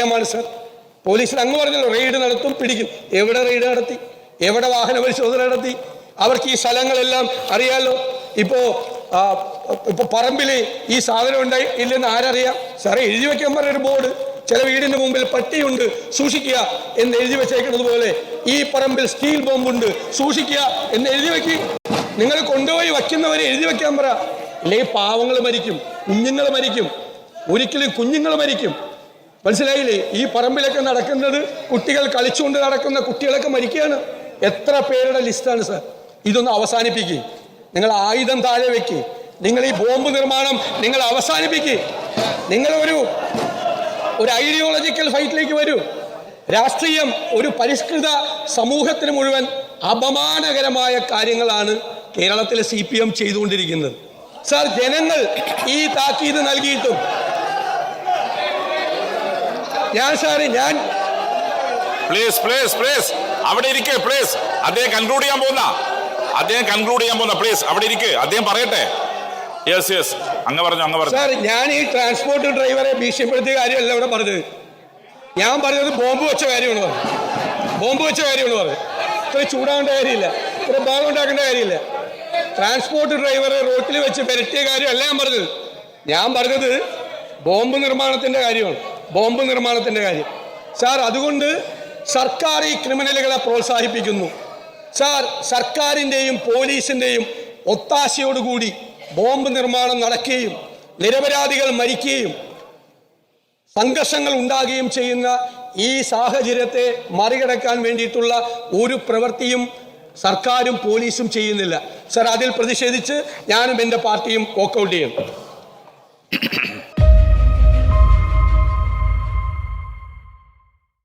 നിയമമാണ് സർ. പോലീസിൽ അങ്ങ് പറഞ്ഞല്ലോ റെയ്ഡ് നടത്തും, പിടിക്കും. എവിടെ റെയ്ഡ് നടത്തി? എവിടെ വാഹന പരിശോധന നടത്തി? അവർക്ക് ഈ സ്ഥലങ്ങളെല്ലാം അറിയാലോ. ഇപ്പോ പറമ്പിൽ ഈ സാധനം ഉണ്ടായി ഇല്ലെന്ന് ആരറിയാം? സാറേ, എഴുതി വെക്കാൻ പറഞ്ഞൊരു ബോർഡ്, ചില വീടിന്റെ മുമ്പിൽ പട്ടിയുണ്ട് സൂക്ഷിക്കുക എന്ന് എഴുതി വെച്ചേക്കുന്നത് പോലെ ഈ പറമ്പിൽ സ്റ്റീൽ ബോംബുണ്ട് സൂക്ഷിക്കുക എന്ന് എഴുതി വെക്കി. നിങ്ങൾ കൊണ്ടുപോയി വയ്ക്കുന്നവരെ എഴുതി വെക്കാൻ പറ. ഇല്ലേ പാവങ്ങൾ മരിക്കും, കുഞ്ഞുങ്ങൾ മരിക്കും, ഒരിക്കലും കുഞ്ഞുങ്ങൾ മരിക്കും. മനസ്സിലായില്ലേ? ഈ പറമ്പിലൊക്കെ നടക്കുന്നത് കുട്ടികൾ കളിച്ചുകൊണ്ട് നടക്കുന്ന കുട്ടികളൊക്കെ മരിക്കുകയാണ്. എത്ര പേരുടെ ലിസ്റ്റാണ് സാർ? ഇതൊന്ന് അവസാനിപ്പിക്കുക. നിങ്ങൾ ആയുധം താഴെ വെക്കുക. നിങ്ങൾ ഈ ബോംബ് നിർമ്മാണം നിങ്ങൾ അവസാനിപ്പിക്കുക. നിങ്ങൾ ഒരു ഐഡിയോളജിക്കൽ ഫൈറ്റിലേക്ക് വരൂ. രാഷ്ട്രീയം ഒരു പരിഷ്കൃത സമൂഹത്തിന് മുഴുവൻ അപമാനകരമായ കാര്യങ്ങളാണ് കേരളത്തിലെ CPM ചെയ്തുകൊണ്ടിരിക്കുന്നത്. സാർ, ജനങ്ങൾ ഈ താക്കീത് നൽകിയിട്ടും ഞാൻ പ്ലീസ് അവിടെ ഇരിക്കെ. പ്ലീസ്, അദ്ദേഹം കൺക്ലൂഡ് ചെയ്യാൻ പോകുന്ന പ്ലീസ് അവിടെ ഇരിക്കെ, അദ്ദേഹം പറയട്ടെ. യെസ് അങ്ങ് പറഞ്ഞു. സാർ, ഞാൻ ഈ ട്രാൻസ്പോർട്ട് ഡ്രൈവറെ ഭീഷണിപ്പെടുത്തിയ കാര്യമല്ല ഇവിടെ പറഞ്ഞത്. ഞാൻ പറഞ്ഞത് ബോംബ് വെച്ച കാര്യമാണ് പറഞ്ഞത്. ഇത്ര ചൂടാവേണ്ട കാര്യമില്ല, ഇത്ര ഭാഗം ഉണ്ടാക്കേണ്ട കാര്യമില്ല. ട്രാൻസ്പോർട്ട് ഡ്രൈവറെ റോട്ടിൽ വെച്ച് പെരട്ടിയ കാര്യമല്ല ഞാൻ പറഞ്ഞത് ബോംബ് നിർമ്മാണത്തിന്റെ കാര്യമാണ്. സാർ, അതുകൊണ്ട് സർക്കാർ ഈ ക്രിമിനലുകളെ പ്രോത്സാഹിപ്പിക്കുന്നു. സാർ, സർക്കാരിൻ്റെയും പോലീസിൻ്റെയും ഒത്താശയോടുകൂടി ബോംബ് നിർമ്മാണം നടക്കുകയും നിരപരാധികൾ മരിക്കുകയും സംഘർഷങ്ങൾ ഉണ്ടാകുകയും ചെയ്യുന്ന ഈ സാഹചര്യത്തെ മറികടക്കാൻ വേണ്ടിയിട്ടുള്ള ഒരു പ്രവൃത്തിയും സർക്കാരും പോലീസും ചെയ്യുന്നില്ല. സാർ, അതിൽ പ്രതിഷേധിച്ച് ഞാനും എൻ്റെ പാർട്ടിയും വോക്കൗട്ട് ചെയ്യും.